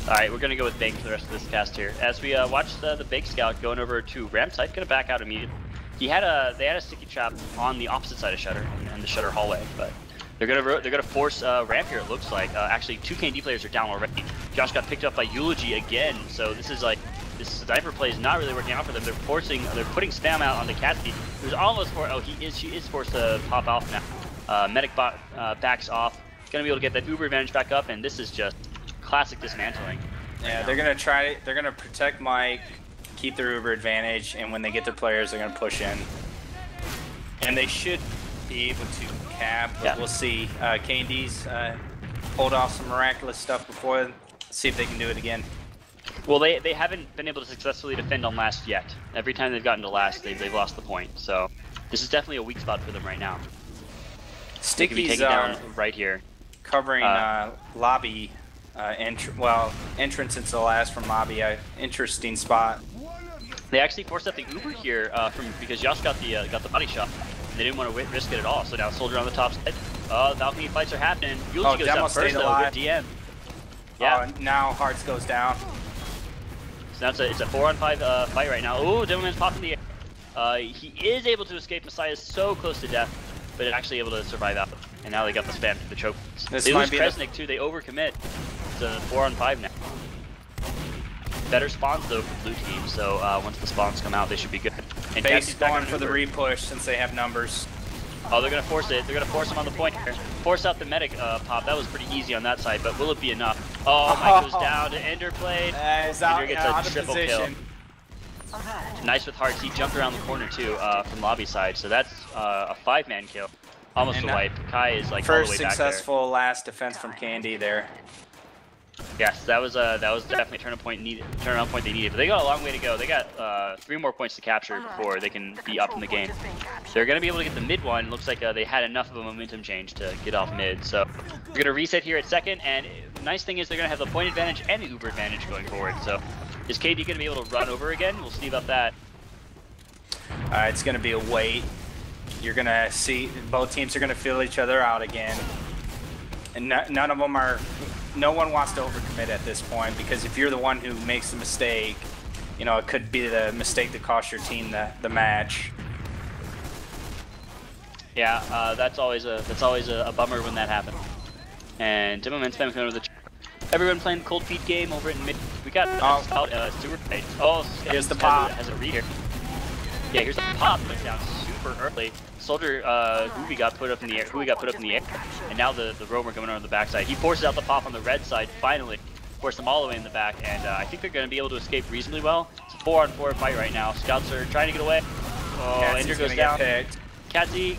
Alright, we're going to go with Baked for the rest of this cast here. As we watch the Baked Scout going over to ramp site, going to back out immediately. They had a sticky trap on the opposite side of Shutter and the Shutter hallway, but they're gonna force ramp here. It looks like actually 2 KD players are down already. Josh got picked up by Eulogy again, so this sniper play is not really working out for them. They're putting spam out on the Catsy, who's almost she is forced to pop off now. Medic bot backs off, gonna be able to get that Uber advantage back up, and this is just classic dismantling. Yeah, they're gonna protect Mike, keep their Uber advantage, and when they get their players, they're going to push in. And they should be able to cap, but we'll see. K&D's pulled off some miraculous stuff before. See if they can do it again. Well, they haven't been able to successfully defend on last yet. Every time they've gotten to last, they've lost the point. So this is definitely a weak spot for them right now. Sticky's down right here, covering lobby entrance into the last from lobby. Interesting spot. They actually forced up the Uber here because Josh got the body shot. And they didn't want to risk it at all. So now Soldier on the top side. Balcony fights are happening. Eulogy goes down first though. Good DM. Yeah. Now Hearts goes down. So now it's a 4-on-5 fight right now. Oh, Devilman's popping the air. He is able to escape. Messiah is so close to death, but actually able to survive out. And now they got the spam to the choke. They lose Kresnik too. They overcommit. It's a 4-on-5 now. Better spawns though for blue team, so once the spawns come out, they should be good. And Base's going for the repush since they have numbers. Oh, they're gonna force it. They're gonna force him on the point here. Force out the medic pop. That was pretty easy on that side, but will it be enough? Oh, Mike goes down to Ender Blade. Ender gets a triple kill. Nice with Hearts. He jumped around the corner too from lobby side, so that's a 5-man kill. Almost a wipe. Kai is like all the way back there. First successful last defense from Candy there. Yes, that was definitely a turnaround point they needed. But they got a long way to go. They got 3 more points to capture before they can be up in the game. They're going to be able to get the mid one. Looks like they had enough of a momentum change to get off mid. So we're going to reset here at second. And the nice thing is they're going to have the point advantage and the Uber advantage going forward. So is KD going to be able to run over again? We'll see about that. It's going to be a wait. You're going to see both teams are going to feel each other out again. And none of them are... No one wants to overcommit at this point, because if you're the one who makes the mistake, you know, it could be the mistake that cost your team the match. Yeah, that's always a bummer when that happens. And Timmerman's coming over the. Everyone playing the cold feet game over in mid. We got Stewart. Oh, here's the pop. Has a read here. Yeah, here's the pop. Went down super early. Soldier, Huey got put up in the air. And now the roamer coming on the backside. He forces out the pop on the red side. Finally, forced them all the way in the back, and I think they're going to be able to escape reasonably well. It's a 4-on-4 fight right now. Scouts are trying to get away. Oh, Ender goes down. Kazi,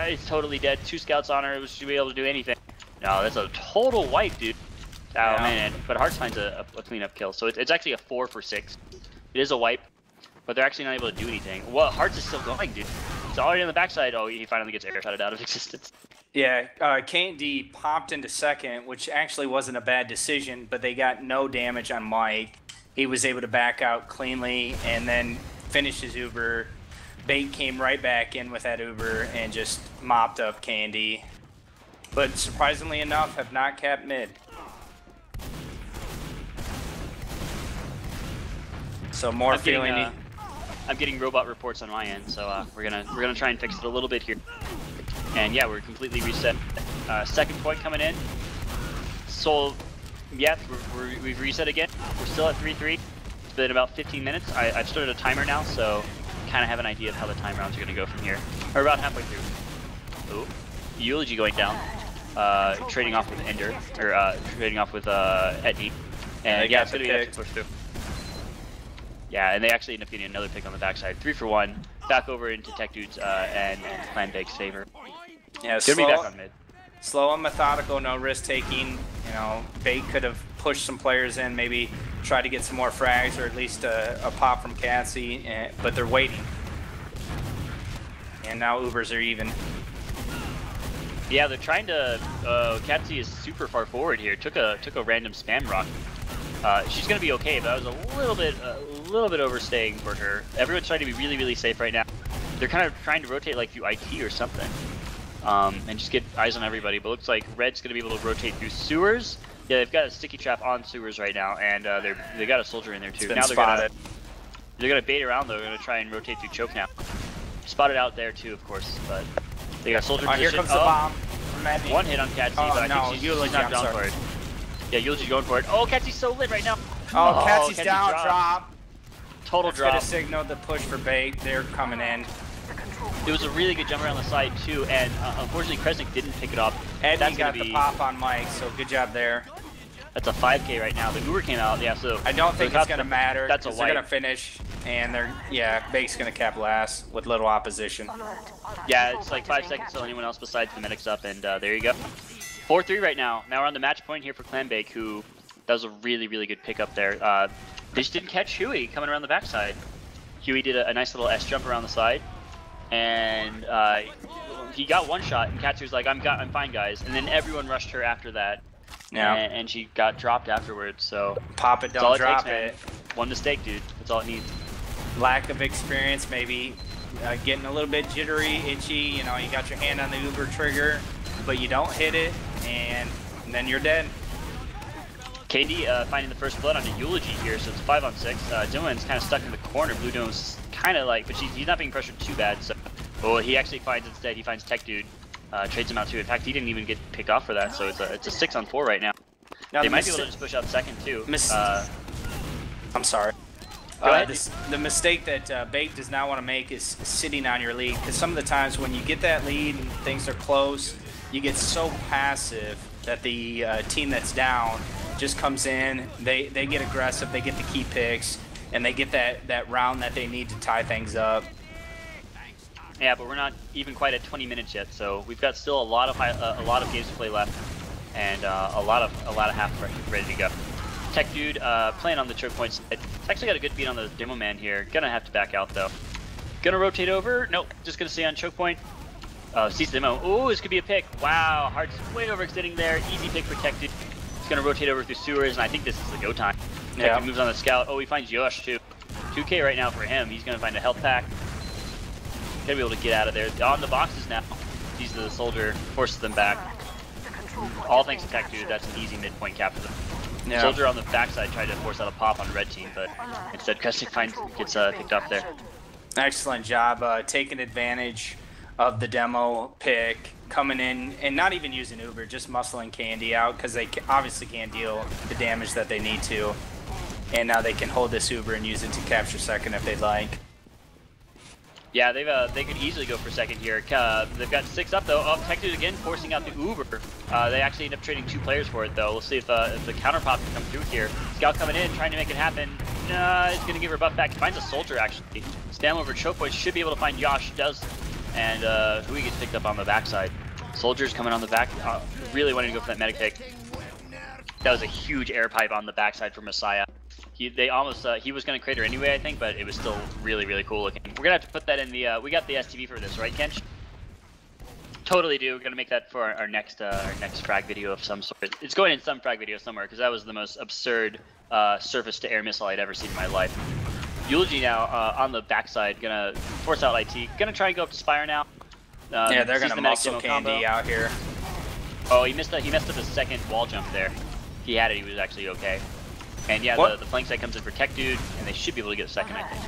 is totally dead. 2 scouts on her. Should be able to do anything. No, that's a total wipe, dude. Oh man, but Hearts finds a cleanup kill, so it's actually a 4 for 6. It is a wipe, but they're actually not able to do anything. Well, Hearts is still going, dude. It's already on the backside. Oh, he finally gets air shotted out of existence. Yeah, K&D popped into second, which actually wasn't a bad decision, but they got no damage on Mike. He was able to back out cleanly and then finish his Uber. Bait came right back in with that Uber and just mopped up K&D. But surprisingly enough, have not capped mid. So more I'm getting robot reports on my end, so we're gonna try and fix it a little bit here. And yeah, we're completely reset. Second point coming in. So yeah, we've reset again. We're still at 3-3. It's been about 15 minutes. I've started a timer now, so kind of have an idea of how the time rounds are gonna go from here. We're about halfway through. Ooh, Eulogy going down. Trading off with Ender, or trading off with Etney. And yeah, it's gonna be enough to push through. Yeah, and they actually end up getting another pick on the backside. 3 for 1. Back over into Tech Dude's and Clam Bake's favor. Yeah, it's gonna be back on mid. Slow and methodical, no risk taking. You know, Bake could have pushed some players in, maybe try to get some more frags or at least a pop from Cassie, but they're waiting. And now Ubers are even. Yeah, they're trying to. Cassie is super far forward here. Took a random spam rock. She's gonna be okay, but that was a little bit overstaying for her. Everyone's trying to be really safe right now. They're kind of trying to rotate like through IT or something, and just get eyes on everybody. But looks like Red's gonna be able to rotate through sewers. Yeah, they've got a sticky trap on sewers right now, and they got a soldier in there too. Now they're gonna bait around though. They're gonna try and rotate through choke now. Spotted out there too, of course, but they got soldier position. Here comes the bomb. One hit on Catsy, but I think she's not down for it. Yeah, Eulogy's going for it. Oh, Catsy's so lit right now. Oh, Catsy's down, drop. Total drop. Could have signaled the push for Bait. They're coming in. It was a really good jump around the side too, and unfortunately Kresnik didn't pick it up. Eddie got the pop on Mike, so good job there. That's a 5K right now. The Uber came out, yeah. So I don't think it's gonna matter. That's a wipe. They're gonna finish, and Bake's gonna cap last with little opposition. Yeah, it's like 5 seconds till anyone else besides the medic's up, and there you go. 4-3 right now. Now we're on the match point here for Clam Bake, who that was a really good pickup there. They just didn't catch Huey coming around the backside. Huey did a nice little S jump around the side, and he got one shot, and Katsu's like, I'm fine, guys. And then everyone rushed her after that. Yeah. And she got dropped afterwards. So pop it, don't drop it. One mistake, dude. That's all it needs. Lack of experience, maybe getting a little bit jittery, itchy. You know, you got your hand on the Uber trigger, but you don't hit it, and then you're dead. KD finding the first blood on a Eulogy here, so it's 5-on-6. Dylan's kind of stuck in the corner. Blue Dome's kind of like, but he's not being pressured too bad. So, he actually finds Tech Dude, trades him out too. In fact, he didn't even get picked off for that, so it's a 6-on-4 right now. They might be able to just push out second too. I'm sorry. Go ahead. The mistake that Bake does not want to make is sitting on your lead, because some of the times when you get that lead and things are close, you get so passive that the team that's down just comes in, they get aggressive, they get the key picks, and they get that round that they need to tie things up. Yeah, but we're not even quite at 20 minutes yet, so we've got still a lot of games to play left, and a lot of half ready to go. Tech Dude playing on the choke points. It's actually got a good beat on the demo man here. Gonna have to back out though. Gonna rotate over. Nope, just gonna stay on choke point. Sees the demo. Oh, this could be a pick. Wow, Heart's way overextending there. Easy pick for Tech Dude. He's gonna rotate over through sewers, and I think this is the go time. Tech Dude moves on the scout. Oh, he finds Yosh too. 2K right now for him. He's gonna find a health pack. Gonna be able to get out of there. On the boxes now. Sees the soldier, forces them back. All thanks to Tech Dude. That's an easy midpoint cap for them. Yeah. Soldier on the backside tried to force out a pop on red team, but instead Kresnik gets picked up there. Excellent job taking advantage of the demo pick, coming in and not even using Uber, just muscling Candy out because they obviously can't deal the damage that they need to. And now they can hold this Uber and use it to capture second if they'd like. Yeah, they could easily go for second here. They've got 6 up though. Oh, Tech Dude again forcing out the Uber. They actually end up trading 2 players for it though. We'll see if the counter pop can come through here. Scout coming in, trying to make it happen. He's gonna give her buff back. He finds a soldier actually. Stam over choke point, should be able to find Yosh. Does, and Hui gets picked up on the backside. Soldiers coming on the back, really wanting to go for that medic pick. That was a huge air pipe on the backside for Messiah. They almost he was gonna crater anyway, I think, but it was still really, really cool looking. We're gonna have to put that in the we got the STV for this, right, Kench? Totally do. We're gonna make that for our next frag video of some sort. It's going in some frag video somewhere because that was the most absurd surface to air missile I'd ever seen in my life. Eulogy now on the backside, gonna force out IT. Gonna try and go up to Spire now. Yeah, they're gonna muscle Candy out here. Oh, he messed up the second wall jump there. He had it. He was actually okay. And yeah, the flank side comes in for Tech Dude, and they should be able to get a second, I think.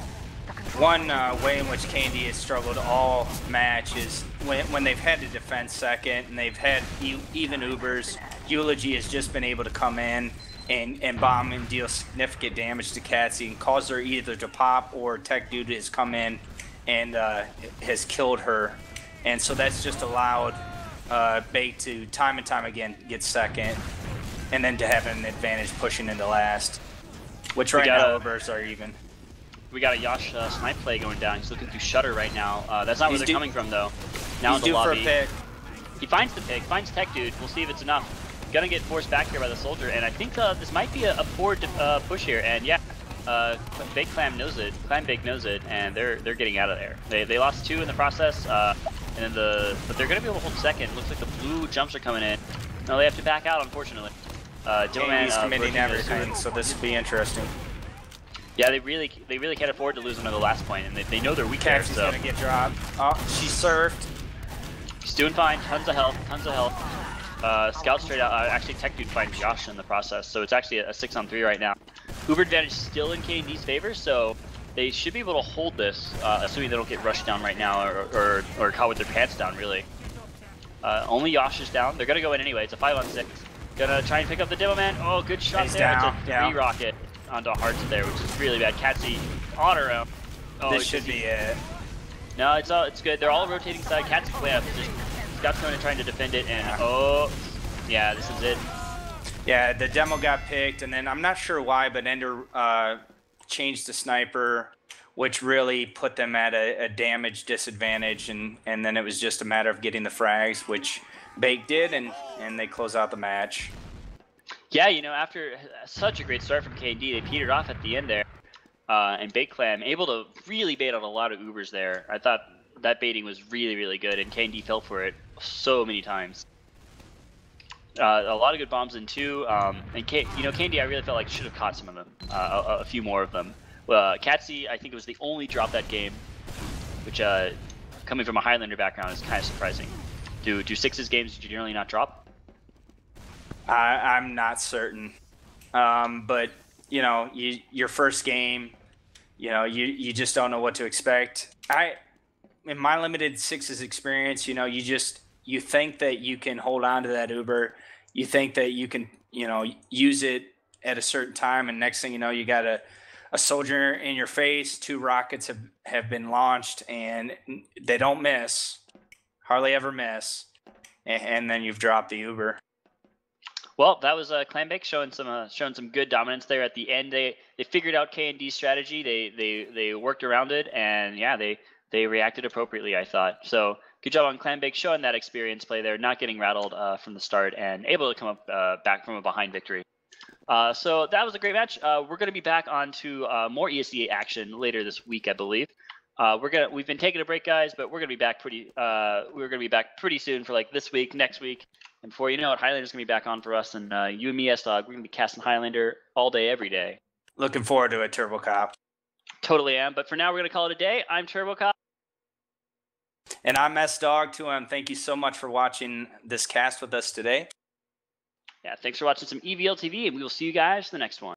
One way in which Candy has struggled all match is when they've had to defend second and they've had even Ubers. Eulogy has just been able to come in and bomb and deal significant damage to Catsy and cause her either to pop or Tech Dude has come in and has killed her. And so that's just allowed Bake to time and time again get second and then to have an advantage pushing into last. Which right now Ubers are even. We got a Yash snipe play going down. He's looking through Shutter right now. That's not where they're coming from though. Now in the lobby. For a pick. He finds the pick, finds Tech Dude. We'll see if it's enough. Gonna get forced back here by the soldier, and I think this might be a poor push here. And yeah, Bake Clam knows it. Clam Bake knows it, and they're getting out of there. They lost 2 in the process, and then but they're gonna be able to hold second. Looks like the blue jumps are coming in. No, they have to back out, unfortunately. He's committing everything, so this will be interesting. Yeah, they really can't afford to lose another last point, and they know they're weak there. She's gonna get dropped. Oh, she's surfed. She's doing fine. Tons of health. Scout straight out. Actually, Tech Dude finds Josh in the process, so it's actually a 6-on-3 right now. Uber advantage still in K&D's favor, so they should be able to hold this, assuming they don't get rushed down right now or caught with their pants down, really. Only Yosh is down. They're gonna go in anyway. It's a 5-on-6. Gonna try and pick up the Demo Man. Oh, good shot there. Down. It's a 3 rocket onto Hearts there, which is really bad. Catsy on her own. Oh, this should be it. No, it's good. They're all rotating side. Catsy left. Scott's going and trying to defend it, and oh, yeah, this is it. Yeah, the demo got picked, and then I'm not sure why, but Ender changed the sniper, which really put them at a damage disadvantage, and then it was just a matter of getting the frags, which Bake did, and they close out the match. Yeah, you know, after such a great start from K&D, they petered off at the end there, and Bake Clam able to really bait on a lot of Ubers there. I thought that baiting was really, really good, and K&D fell for it so many times. A lot of good bombs in too, and K&D I really felt like should have caught some of them, a few more of them. Catsy I think it was the only drop that game, which coming from a Highlander background is kind of surprising. Do 6's games generally not drop? I'm not certain, but you know, your first game, you know, you just don't know what to expect. In my limited 6's experience, you know, you think that you can hold on to that Uber, you think that you can, you know, use it at a certain time, and next thing you know, you got a soldier in your face. 2 rockets have been launched, and they don't miss, hardly ever miss, and then you've dropped the Uber. Well, that was Clam Bake showing some good dominance there at the end. They figured out K&D's strategy. They worked around it, and yeah, they reacted appropriately, I thought. So good job on Clam Bake showing that experience play there, not getting rattled from the start, and able to come up back from a behind victory. So that was a great match. We're going to be back on to more ESEA action later this week, I believe. We've been taking a break, guys, but we're going to be back pretty soon for like this week, next week. And before you know it, Highlander's going to be back on for us, and you and me, S-Dog, we're going to be casting Highlander all day, every day. Looking forward to it, Turbo Cop. Totally am. But for now, we're going to call it a day. I'm Turbo Cop. And I'm S-Dog, too. Thank you so much for watching this cast with us today. Yeah, thanks for watching some EVL TV, and we will see you guys in the next one.